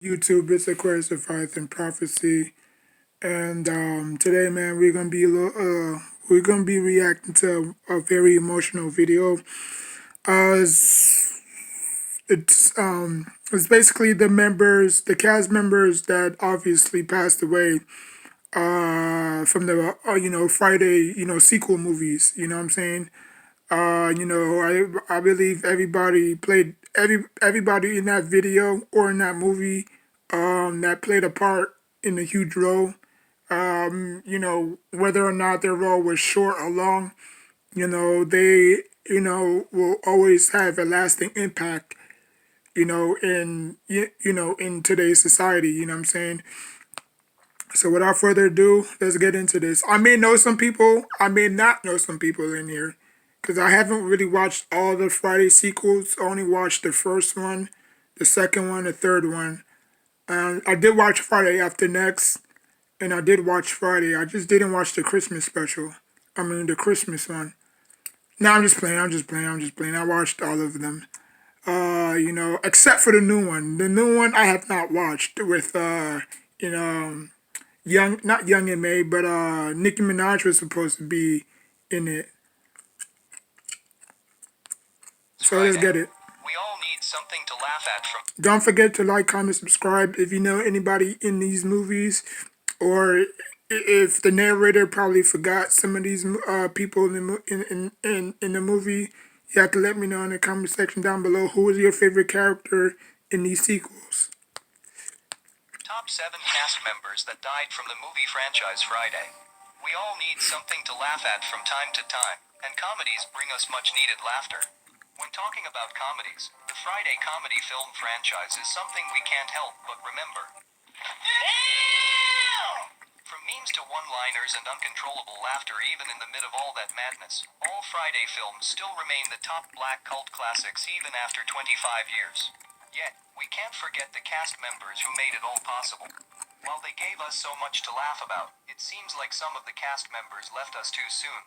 YouTube. It's Aquarius of Faith and Prophecy, and today, man, we're gonna be reacting to a very emotional video. It's it's basically the cast members that obviously passed away from the Friday sequel movies. You know what I'm saying? I believe everybody in that video or in that movie that played a part in a huge role. Whether or not their role was short or long, they will always have a lasting impact. In today's society. You know what I'm saying? So without further ado, let's get into this. I may know some people, I may not know some people in here, because I haven't really watched all the Friday sequels. I only watched the first one, the second one, the third one. I did watch Friday After Next, and I did watch Friday. I just didn't watch the Christmas special. I mean, the Christmas one. No, I'm just playing. I'm just playing. I'm just playing. I watched all of them. Except for the new one. The new one I have not watched with, not Young and May, but Nicki Minaj was supposed to be in it. So let's get it. We all need something to laugh at from. Don't forget to like, comment, subscribe if you know anybody in these movies, or if the narrator probably forgot some of these people in the movie. You have to let me know in the comment section down below who is your favorite character in these sequels. Top 7 cast members that died from the movie franchise Friday. We all need something to laugh at from time to time, and comedies bring us much needed laughter. When talking about comedies, the Friday comedy film franchise is something we can't help but remember. From memes to one-liners and uncontrollable laughter even in the mid of all that madness, all Friday films still remain the top black cult classics even after 25 years. Yet, we can't forget the cast members who made it all possible. While they gave us so much to laugh about, it seems like some of the cast members left us too soon.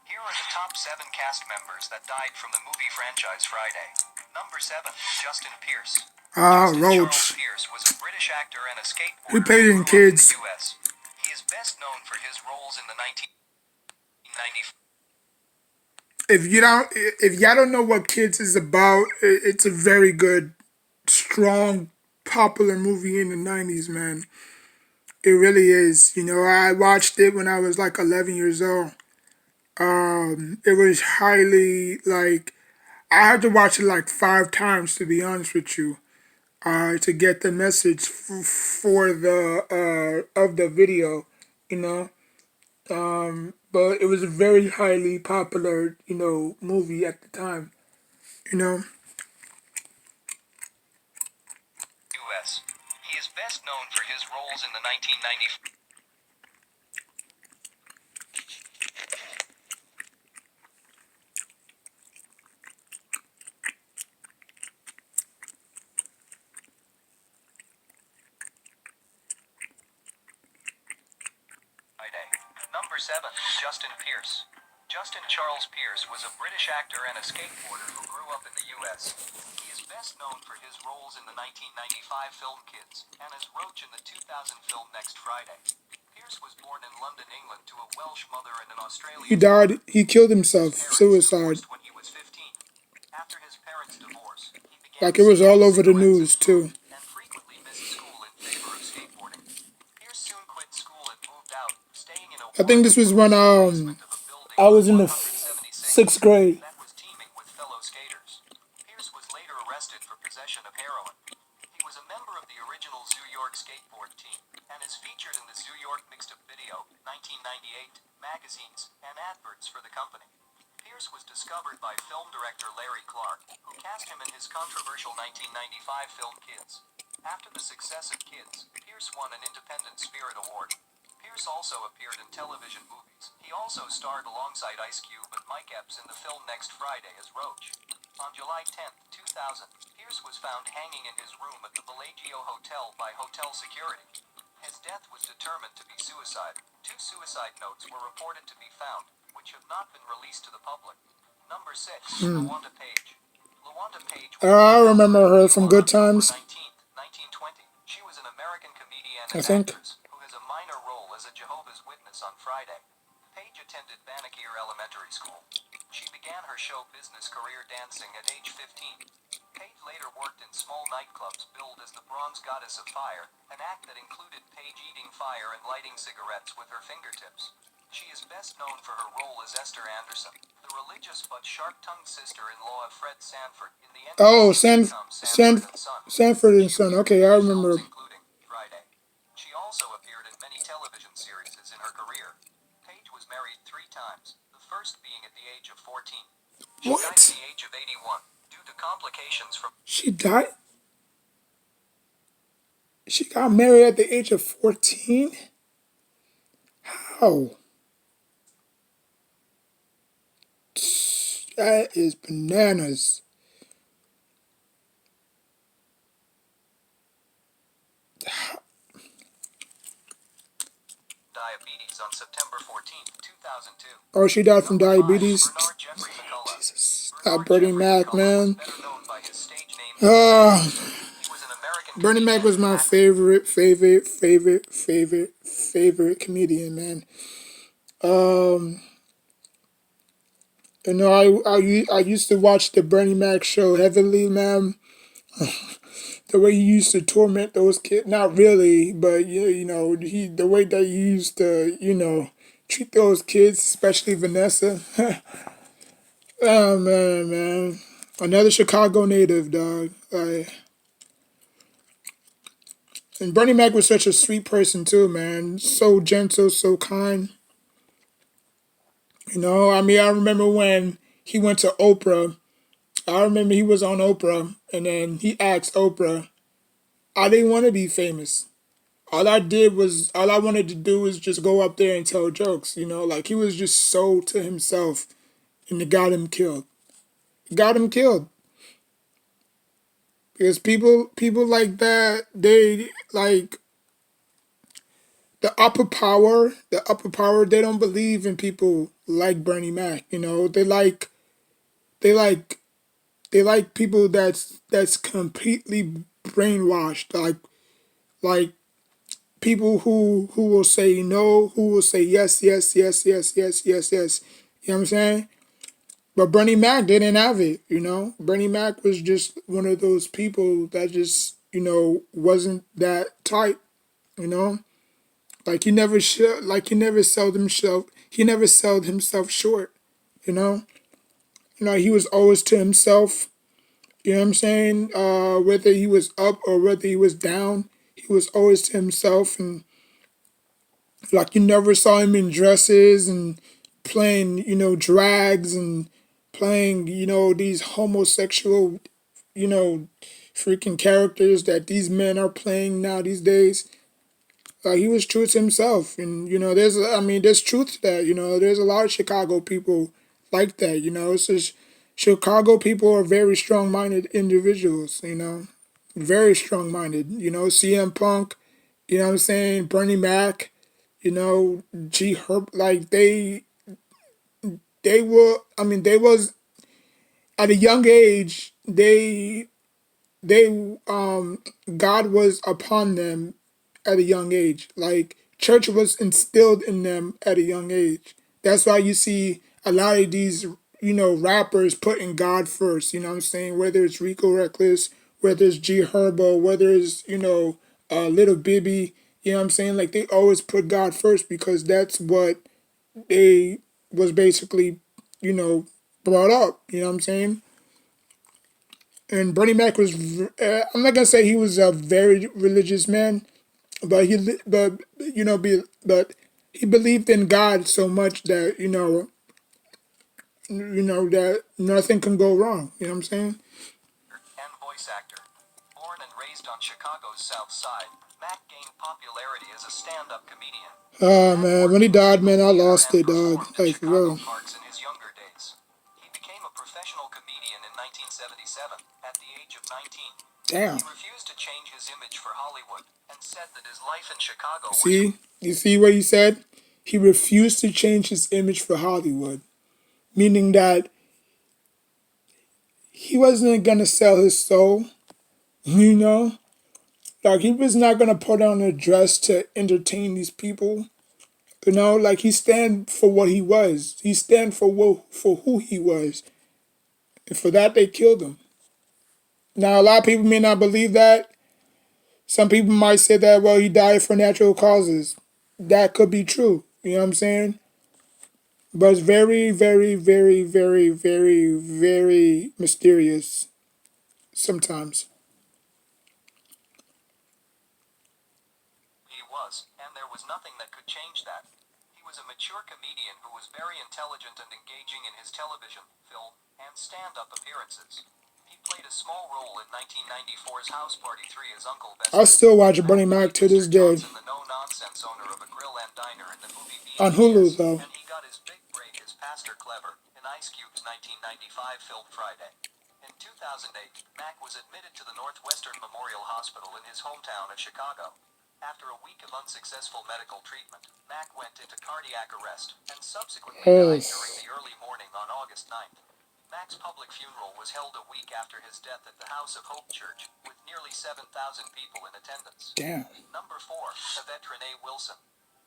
Here are the top 7 cast members that died from the movie franchise Friday. Number 7, Justin Pierce. Roach. Charles Pierce was a British actor and a skateboarder. We played in Kids. In the US. He is best known for his roles in the 1990. If y'all don't know what Kids is about, it's a very good, strong, popular movie in the 90s, man. It really is. I watched it when I was like 11 years old. It was highly like I had to watch it like 5 times to be honest with you, to get the message for the of the video, you know. But it was a very highly popular, movie at the time, you know. U.S. He is best known for his roles in the 1990. Number 7, Justin Pierce. Justin Charles Pierce was a British actor and a skateboarder who grew up in the U.S. He is best known for his roles in the 1995 film Kids, and as Roach in the 2000 film Next Friday. Pierce was born in London, England to a Welsh mother and an Australian. He killed himself, suicide. When he was 15. After his parents' divorce, he began like it was all over the news, too. And frequently missed school in favor of skateboarding. Pierce soon quit school and moved out, staying in a I think this was when I was in the 6th grade. That was teeming with fellow skaters. Pierce was later arrested for possession of heroin. He was a member of the original Zoo York skateboard team, and is featured in the Zoo York mixed-up video, 1998, magazines, and adverts for the company. Pierce was discovered by film director Larry Clark, who cast him in his controversial 1995 film Kids. After the success of Kids, Pierce won an Independent Spirit Award. Pierce also appeared in television movies. He also starred alongside Ice Cube and Mike Epps in the film Next Friday as Roach. On July 10, 2000, Pierce was found hanging in his room at the Bellagio Hotel by hotel security. His death was determined to be suicide. 2 suicide notes were reported to be found, which have not been released to the public. Number 6, LaWanda Page. LaWanda Page. I remember her from Good Times. 19th, 1920. She She was an American comedian I and think. actress who has a minor role as a Jehovah's Witness on Friday. Paige attended Banneker Elementary School. She began her show business career dancing at age 15. Paige later worked in small nightclubs billed as the Bronze Goddess of Fire, an act that included Paige eating fire and lighting cigarettes with her fingertips. She is best known for her role as Esther Anderson, the religious but sharp-tongued sister-in-law of Fred Sanford in the Oh, NBC sitcom Sanford and Son. Sanford and She Son. appeared Okay, in I many films remember. including Friday. She also appeared in many television series in her career. Paige was married 3 times, the first being at the age of 14. She died at What? the age of 81 due to complications from... She died? She got married at the age of 14? How? That is bananas. diabetes on September 14, 2002. Oh, she died from Number 5. diabetes? Bernard Jeffrey McCullough. Jesus. Bernard Bernie Jeffrey Mac, McCullough was man. better known by his stage name Uh, Mac. He was an American Bernie Mac comedian, was my actor. favorite comedian, man. Um, you know, I used to watch the Bernie Mac show heavily, man. The way he used to torment those kids, not really, but you know, the way that he used to, treat those kids, especially Vanessa. Oh man. Another Chicago native, dog. And Bernie Mac was such a sweet person too, man. So gentle, so kind. You know, I mean, I remember when he went to Oprah. I remember he was on Oprah, and then he asked Oprah, "I didn't want to be famous. All I wanted to do was just go up there and tell jokes." You know, like he was just so to himself, and it got him killed. It got him killed because people like that, they like the upper power, they don't believe in people like Bernie Mac. You know, they like they like people that's completely brainwashed. Like people who will say no, who will say yes. You know what I'm saying? But Bernie Mac didn't have it. You know, Bernie Mac was just one of those people that just wasn't that type. You know, like he never sold himself. He never sold himself short. You know, he was always to himself. You know what I'm saying? Whether he was up or whether he was down, he was always to himself. And like you never saw him in dresses and playing, drags and playing, these homosexual, you know, freaking characters that these men are playing now these days. He was true to himself, and there's truth to that. There's a lot of Chicago people like that. It's just Chicago people are very strong-minded individuals. Very strong-minded. CM Punk. You know what I'm saying? Bernie Mac. G Herb. Like they were. I mean, they was at a young age. They God was upon them at a young age. Like church was instilled in them at a young age. That's why you see a lot of these, rappers putting God first. You know what I'm saying? Whether it's Rico Reckless, whether it's G Herbo, whether it's, Little Bibby, you know what I'm saying? Like they always put God first because that's what they was basically, you know, brought up. You know what I'm saying? And Bernie Mac was, I'm not gonna say he was a very religious man, but but he believed in God so much that that nothing can go wrong. You know what I'm saying? And voice actor. Born and raised on Chicago's South Side, Mac gained popularity as a stand-up comedian. Oh Mac man, when worked he in died, musical man, I theater lost and it, dog. performed in Like for Chicago real. parks in his younger days. He became a professional comedian in 1977 at the age of 19. Damn. He refused to change his image for Hollywood and said that his life in Chicago was... You see what he said? He refused to change his image for Hollywood, meaning that he wasn't gonna sell his soul. You know, Like he was not gonna put on a dress to entertain these people. You know, like he stand for what he was. He stand for who he was, and for that they killed him. Now a lot of people may not believe that. Some people might say that well he died for natural causes. That could be true. You know what I'm saying? But it's very, very, very, very, very, very mysterious sometimes. He was, and there was nothing that could change that. He was a mature comedian who was very intelligent and engaging in his television, film, and stand-up appearances. He played a small role in 1994's House Party 3 as Uncle I Bessie. still watch Bernie Mac Mac played to this Mr. day. Johnson, the no-nonsense owner of a grill and diner in the movie On Hulu BNTS, though. and he got his big break as Pastor Clever in Ice Cube's 1995 film Friday. In 2008, Mac was admitted to the Northwestern Memorial Hospital in his hometown of Chicago. After a week of unsuccessful medical treatment, Mac went into cardiac arrest and subsequently died during the early morning on August 9th. Mac's public funeral was held a week after his death at the House of Hope Church, with nearly 7,000 people in attendance. Damn. Number 4, Yvette Renee Wilson.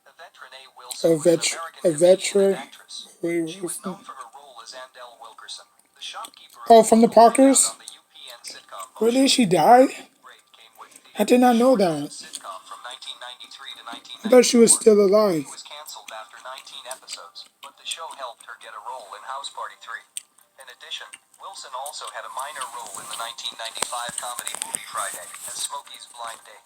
Yvette Renee A Wilson was an vet, American a comedian and veteran. actress. Wait, She was what's known that? for her role as Andell Wilkerson, the shopkeeper Oh, who from the looked out Parkers? on the UPN sitcom Really? Ocean. She died? Big break came with I the did not know short-lived that. sitcom from 1993 to I thought she was 1994. still She alive. was canceled after 19 episodes, but the show helped her get a role in House Party 3. In addition, Wilson also had a minor role in the 1995 comedy movie Friday as Smokey's blind date.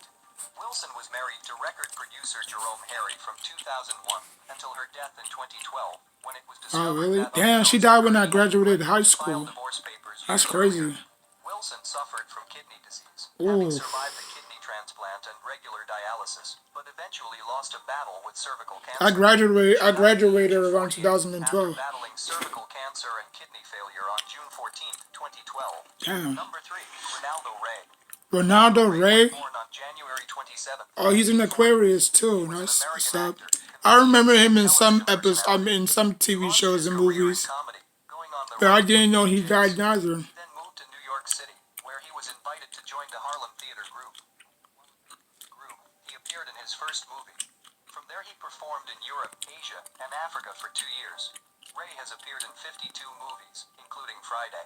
Wilson was married to record producer Jerome Harry from 2001 until her death in 2012, when it was Oh, discovered really? that Damn, she unbeknownst died to when her, I he had been graduated ready high to file school. divorce papers That's years earlier. crazy. Wilson suffered from kidney disease, having Ooh. survived a kidney transplant and regular dialysis, but eventually lost a battle with cervical I cancer. graduated. She I died at the age graduated of around 48 after 2012. battling cervical cancer and kidney failure on June 14, 2012. Damn. Number 3, Ronaldo Ray. Ronaldo Ray was Ray. born on January 27, Oh, he's an 1940. Aquarius He too. was an That's what's American up. actor, I comedian, remember him and in some television episodes. I personality. mean, in some He TV launched shows his and career in movies. comedy, going on the But I road didn't with know Blue he died Jays, neither. then moved to New York City, where he was invited to join the Harlem Theater Group. He appeared in his first movie. From there he performed in Europe, Asia, and Africa for 2 years. Ray has appeared in 52 movies, including Friday.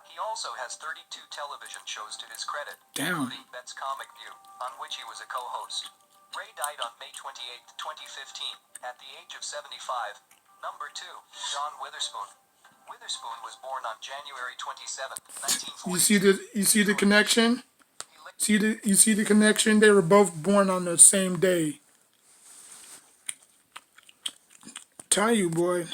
He also has 32 television shows to his credit, Damn. including Bet's Comic View, on which he was a co-host. Ray died on May 28, 2015, at the age of 75. Number 2, John Witherspoon. Witherspoon was born on January 27, You 1942. see the connection? You see the connection? They were both born on the same day. Tell you, boy.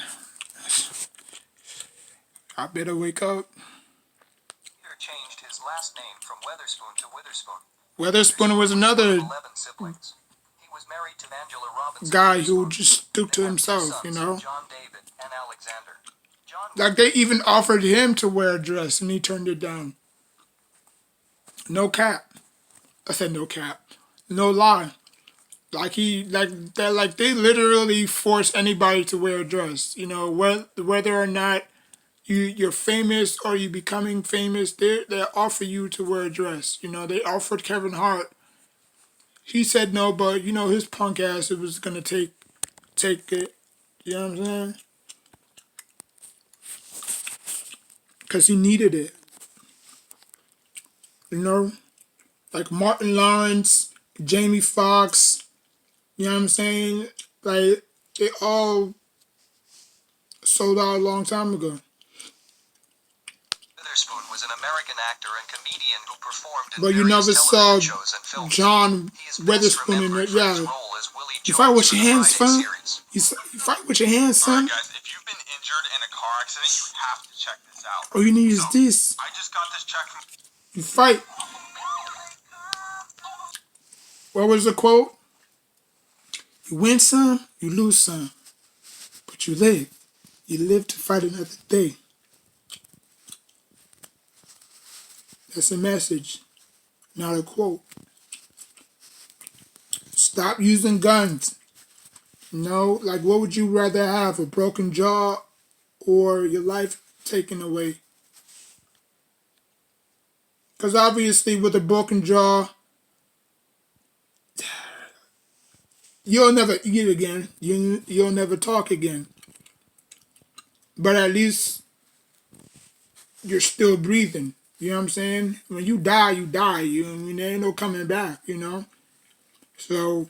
I better wake up. Peter changed his last name from Weatherspoon to Witherspoon. Weatherspoon was One of another 11 siblings. He was married to Angela Robinson guy who Witherspoon. just stuck They to have 2 himself, you sons, know? John David and Alexander. John Like they even offered him to wear a dress and he turned it down. No cap. I said no cap. No lie. Like they literally force anybody to wear a dress. You know, whether or not you're famous or you becoming famous, they offer you to wear a dress. You know, they offered Kevin Hart. He said no, but you know his punk ass it was gonna take it. You know what I'm saying? Cause he needed it. You know, like Martin Lawrence, Jamie Foxx. You know what I'm saying? Like they all sold out a long time ago. Witherspoon was an American actor and comedian who performed in But you various never saw television shows and films. John He is best Witherspoon in remembered it. for his Yeah. role as Willie You fight Jones with for your the hands, Friday fam. series. You fight with your hands, Alright son. guys, if you've been injured in a car accident, you have to check this out. All you need is So, this. I just got this check from You fight. What was the quote? You win some, you lose some. But you live. You live to fight another day. That's a message, not a quote. Stop using guns. No, like what would you rather have? A broken jaw or your life taken away? Because obviously with a broken jaw, You'll never eat again. You'll never talk again. But at least you're still breathing. You know what I'm saying? When you die, you die. You I mean, there ain't no coming back. You know. So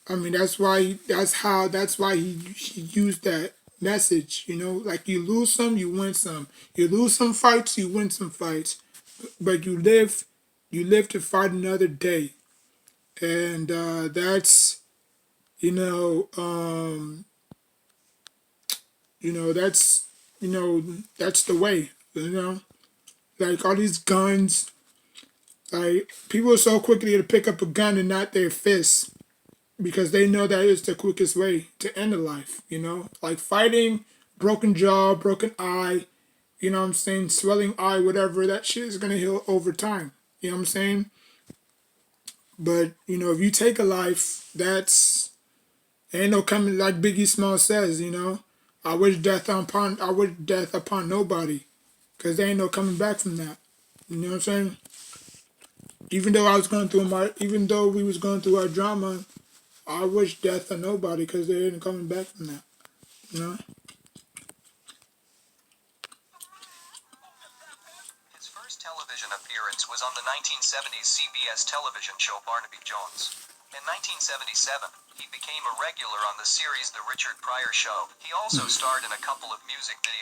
I mean, that's why. That's why he used that message. You know, like you lose some, you win some. You lose some fights, you win some fights. But you live to fight another day, and that's you know, that's that's the way. You know, like all these guns, like people are so quickly to pick up a gun and not their fists because they know that is the quickest way to end a life. You know, like fighting, broken jaw, broken eye. You know what I'm saying? Swelling eye, whatever. That shit is gonna heal over time. You know what I'm saying? But you know, if you take a life, that's ain't no coming like Biggie Small says. You know, I wish death upon nobody, cause there ain't no coming back from that. You know what I'm saying? Even though we was going through our drama, I wish death on nobody, cause there ain't coming back from that. You know? His first television appearance was on the 1970s CBS television show Barnaby Jones. In 1977, he became a regular on the series The Richard Pryor Show. He also starred in a couple of music videos.